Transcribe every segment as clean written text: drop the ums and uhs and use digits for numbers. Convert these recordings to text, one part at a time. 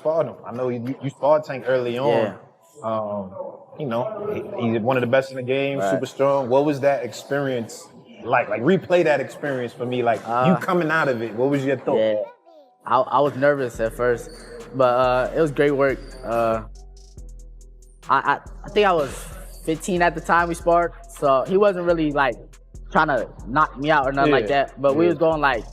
sparred him. I know you sparred Tank early on. Yeah. You know, he's one of the best in the game, Right. super strong. What was that experience like? Like, replay that experience for me. Like, you coming out of it, what was your thought? Yeah. I was nervous at first, but it was great work. I think I was 15 at the time we sparred, so he wasn't really like trying to knock me out or nothing like that. But we was going like,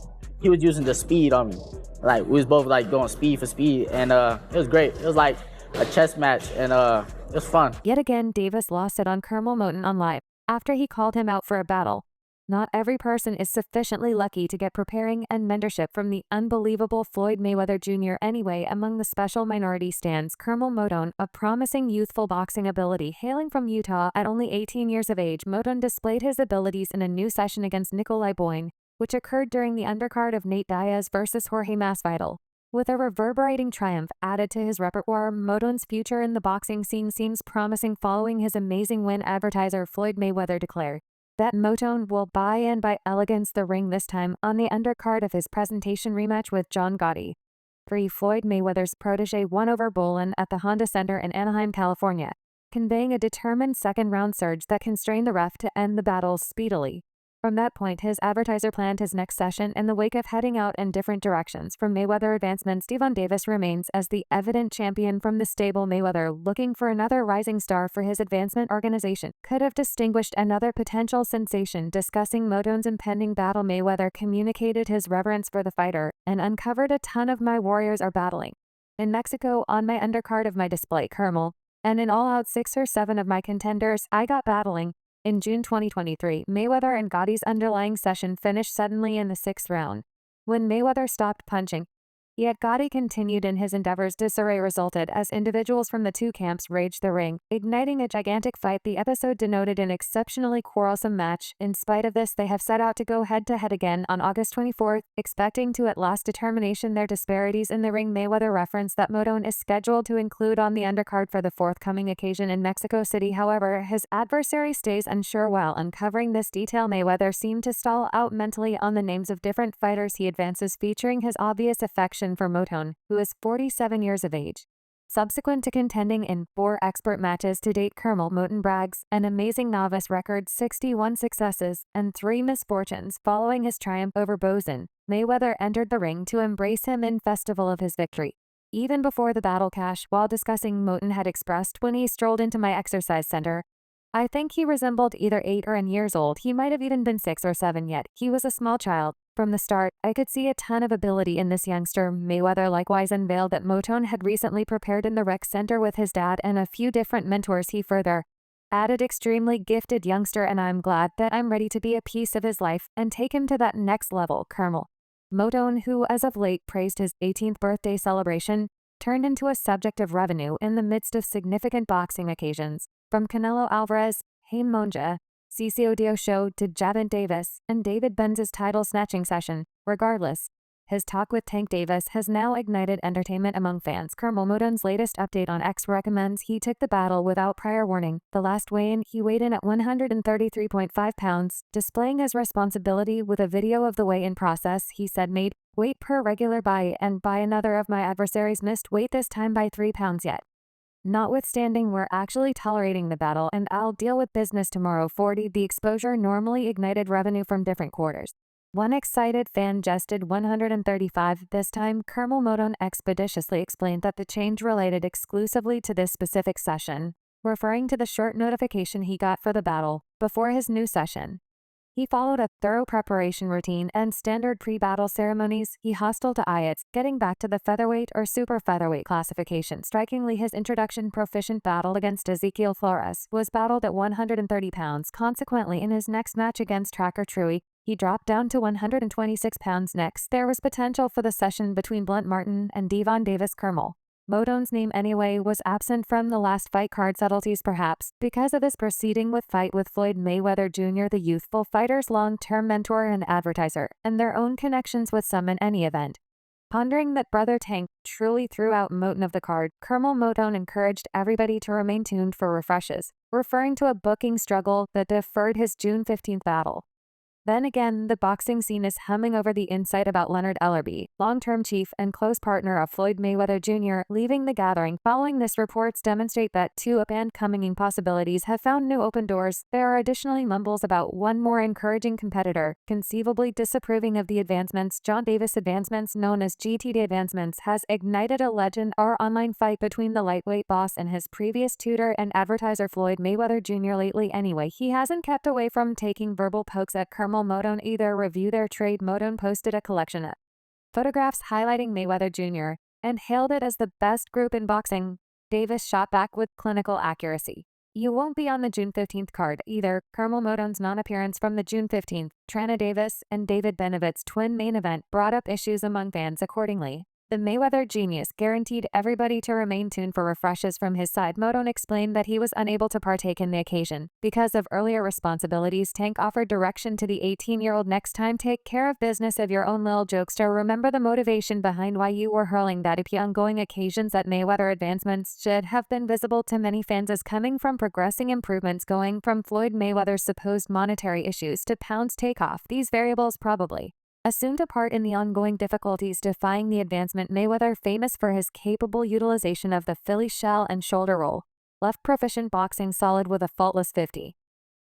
he was using the speed on me. Like, we was both like going speed for speed, and it was great. It was like a chess match, and it was fun. Yet again, Davis lost it on Curmel Moton on live after he called him out for a battle. Not every person is sufficiently lucky to get preparing and mentorship from the unbelievable Floyd Mayweather Jr. Anyway, among the special minority stands Curmel Moton, a promising youthful boxing ability. Hailing from Utah at only 18 years of age, Moton displayed his abilities in a new session against Nikolai Boyne, which occurred during the undercard of Nate Diaz versus Jorge Masvidal. With a reverberating triumph added to his repertoire, Moton's future in the boxing scene seems promising following his amazing win, advertiser Floyd Mayweather declared that Moton will buy in by elegance the ring this time on the undercard of his presentation rematch with John Gotti. Floyd Mayweather's protege won over Bolin at the Honda Center in Anaheim, California, conveying a determined second-round surge that constrained the ref to end the battle speedily. From that point, his advertiser planned his next session in the wake of heading out in different directions from Mayweather advancements. Gervonta Davis remains as the evident champion from the stable. Mayweather, looking for another rising star for his advancement organization, could have distinguished another potential sensation. Discussing Moton's impending battle, Mayweather communicated his reverence for the fighter and uncovered a ton of my warriors are battling in Mexico on my undercard of my display, Curmel, and in all out 6 or 7 of my contenders I got battling. In June 2023, Mayweather and Gotti's underlying session finished suddenly in the 6th round, when Mayweather stopped punching. Yet Gotti continued in his endeavors. Disarray resulted as individuals from the two camps raged the ring, igniting a gigantic fight. The episode denoted an exceptionally quarrelsome match. In spite of this, they have set out to go head-to-head again on August 24th, expecting to at last determination their disparities in the ring. Mayweather referenced that Moton is scheduled to include on the undercard for the forthcoming occasion in Mexico City. However, his adversary stays unsure. While uncovering this detail, Mayweather seemed to stall out mentally on the names of different fighters he advances, featuring his obvious affection for Moton, who is 47 years of age. Subsequent to contending in 4 expert matches to date, Curmel Moton brags an amazing novice record, 61 successes and 3 misfortunes. Following his triumph over Bozen, Mayweather entered the ring to embrace him in festival of his victory. Even before the battle cash, while discussing, Moton had expressed, when he strolled into my exercise center, I think he resembled either 8 or 9 years old. He might have even been 6 or 7 yet. He was a small child. From the start, I could see a ton of ability in this youngster. Mayweather likewise unveiled that Moton had recently prepared in the rec center with his dad and a few different mentors. He further added, extremely gifted youngster, and I'm glad that I'm ready to be a piece of his life and take him to that next level. Curmel Moton, who as of late praised his 18th birthday celebration, turned into a subject of revenue in the midst of significant boxing occasions. From Canelo Alvarez, Haim Monja, CCO Show to Gervonta Davis and David Benz's title-snatching session. Regardless, his talk with Tank Davis has now ignited entertainment among fans. Curmel Moton's latest update on X recommends he took the battle without prior warning. The last weigh-in, he weighed in at 133.5 pounds, displaying his responsibility with a video of the weigh-in process. He said, made weight per regular by and by another of my adversaries missed weight this time by 3 pounds yet. Notwithstanding, we're actually tolerating the battle and I'll deal with business tomorrow. 40. The exposure normally ignited revenue from different quarters. One excited fan jested 135. This time, Curmel Moton expeditiously explained that the change related exclusively to this specific session, referring to the short notification he got for the battle before his new session. He followed a thorough preparation routine and standard pre-battle ceremonies. He hostile to IATS, getting back to the featherweight or super featherweight classification. Strikingly, his introduction proficient battle against Ezekiel Flores was battled at 130 pounds. Consequently, in his next match against Tracker Trui, he dropped down to 126 pounds. Next, there was potential for the session between Blunt Martin and Gervonta Davis. Curmel Moton's name anyway was absent from the last fight card. Subtleties perhaps because of his proceeding with fight with Floyd Mayweather Jr., the youthful fighter's long-term mentor and advertiser, and their own connections with some in any event. Pondering that Brother Tank truly threw out Moton of the card, Curmel Moton encouraged everybody to remain tuned for refreshes, referring to a booking struggle that deferred his June 15th battle. Then again, the boxing scene is humming over the insight about Leonard Ellerbe, long-term chief and close partner of Floyd Mayweather Jr., leaving the gathering. Following this, reports demonstrate that two up-and-coming possibilities have found new open doors. There are additionally mumbles about one more encouraging competitor, conceivably disapproving of the advancements. John Davis' advancements, known as GTD advancements, has ignited a legend or online fight between the lightweight boss and his previous tutor and advertiser Floyd Mayweather Jr. Lately anyway, he hasn't kept away from taking verbal pokes at Curmel Moton either. Review their trade. Moton posted a collection of photographs highlighting Mayweather Jr. and hailed it as the best group in boxing. Davis shot back with clinical accuracy. You won't be on the June 15th card either. Curmel Moton's non-appearance from the June 15th, Trana Davis and David Benavid's twin main event brought up issues among fans accordingly. The Mayweather genius guaranteed everybody to remain tuned for refreshes from his side. Moton explained that he was unable to partake in the occasion because of earlier responsibilities. Tank offered direction to the 18-year-old. Next time, take care of business of your own, little jokester. Remember the motivation behind why you were hurling that ongoing occasions at Mayweather. Advancements should have been visible to many fans as coming from progressing improvements, going from Floyd Mayweather's supposed monetary issues to Pound's takeoff. These variables probably assumed a part in the ongoing difficulties defying the advancement. Mayweather, famous for his capable utilization of the Philly shell and shoulder roll, left proficient boxing solid with a faultless 50.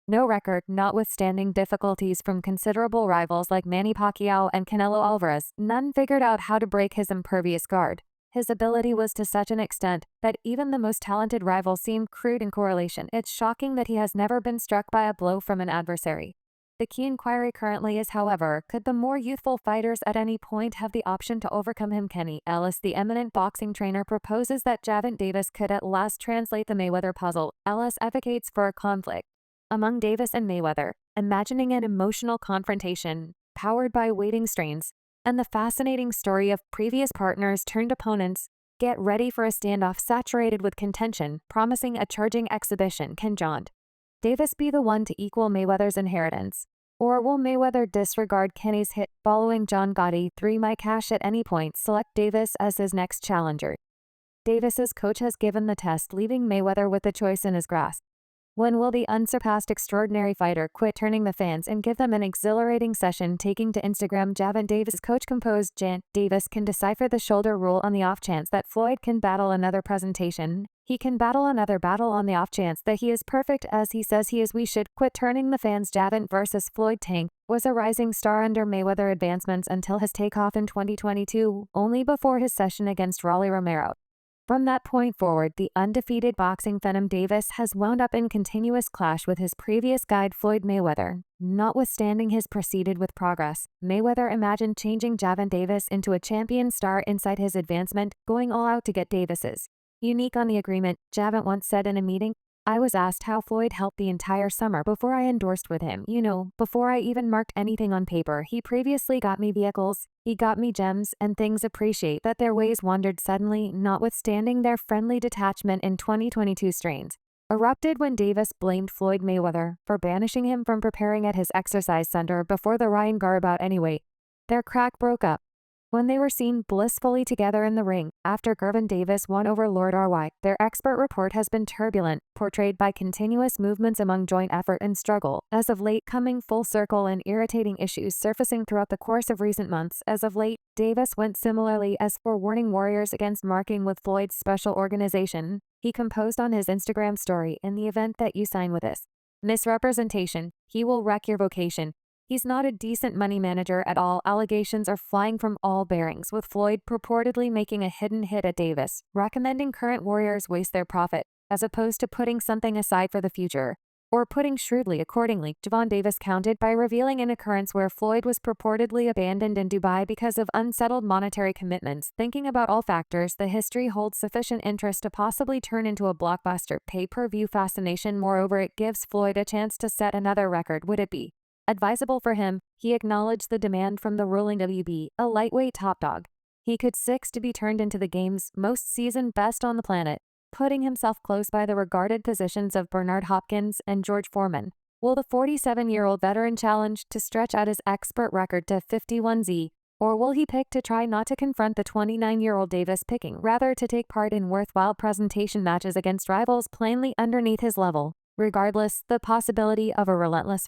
No record, notwithstanding difficulties from considerable rivals like Manny Pacquiao and Canelo Alvarez. None figured out how to break his impervious guard. His ability was to such an extent that even the most talented rivals seemed crude in correlation. It's shocking that he has never been struck by a blow from an adversary. The key inquiry currently is, however, could the more youthful fighters at any point have the option to overcome him? Kenny Ellis, the eminent boxing trainer, proposes that Gervonta Davis could at last translate the Mayweather puzzle. Ellis advocates for a conflict among Davis and Mayweather, imagining an emotional confrontation powered by waiting strains and the fascinating story of previous partners turned opponents. Get ready for a standoff saturated with contention, promising a charging exhibition. Can John Davis be the one to equal Mayweather's inheritance? Or will Mayweather disregard Kenny's hit following John Gotti? 3 might cash at any point. Select Davis as his next challenger. Davis's coach has given the test, leaving Mayweather with the choice in his grasp. When will the unsurpassed extraordinary fighter quit turning the fans and give them an exhilarating session? Taking to Instagram, Gervonta Davis' coach composed Davis can decipher the shoulder rule on the off chance that Floyd can battle another presentation. He can battle another battle on the off chance that he is perfect as he says he is. We should quit turning the fans. Gervonta versus Floyd. Tank was a rising star under Mayweather advancements until his takeoff in 2022, only before his session against Rolly Romero. From that point forward, the undefeated boxing phenom Davis has wound up in continuous clash with his previous guide Floyd Mayweather. Notwithstanding his proceeded with progress, Mayweather imagined changing Gervonta Davis into a champion star inside his advancement, going all out to get Davis's unique on the agreement. Gervonta once said in a meeting, "I was asked how Floyd helped the entire summer before I endorsed with him. You know, before I even marked anything on paper. He previously got me vehicles, he got me gems and things. Appreciate that their ways wandered suddenly." Notwithstanding their friendly detachment in 2022, strains erupted when Davis blamed Floyd Mayweather for banishing him from preparing at his exercise center before the Ryan Gar bout. Anyway, their crack broke up when they were seen blissfully together in the ring after Gervonta Davis won over Lord RY. Their expert report has been turbulent, portrayed by continuous movements among joint effort and struggle, as of late coming full circle, and irritating issues surfacing throughout the course of recent months. As of late, Davis went similarly as for warning warriors against marking with Floyd's special organization. He composed on his Instagram story, "In the event that you sign with this misrepresentation, he will wreck your vocation. He's not a decent money manager at all." Allegations are flying from all bearings, with Floyd purportedly making a hidden hit at Davis, recommending current warriors waste their profit, as opposed to putting something aside for the future, or putting shrewdly accordingly. Gervonta Davis countered by revealing an occurrence where Floyd was purportedly abandoned in Dubai because of unsettled monetary commitments. Thinking about all factors, the history holds sufficient interest to possibly turn into a blockbuster pay-per-view fascination. Moreover, it gives Floyd a chance to set another record. Would it be advisable for him? He acknowledged the demand from the ruling WB, a lightweight top dog. He could 6 to be turned into the game's most seasoned best on the planet, putting himself close by the regarded positions of Bernard Hopkins and George Foreman. Will the 47-year-old veteran challenge to stretch out his expert record to 51Z, or will he pick to try not to confront the 29-year-old Davis, picking rather to take part in worthwhile presentation matches against rivals plainly underneath his level? Regardless, the possibility of a relentless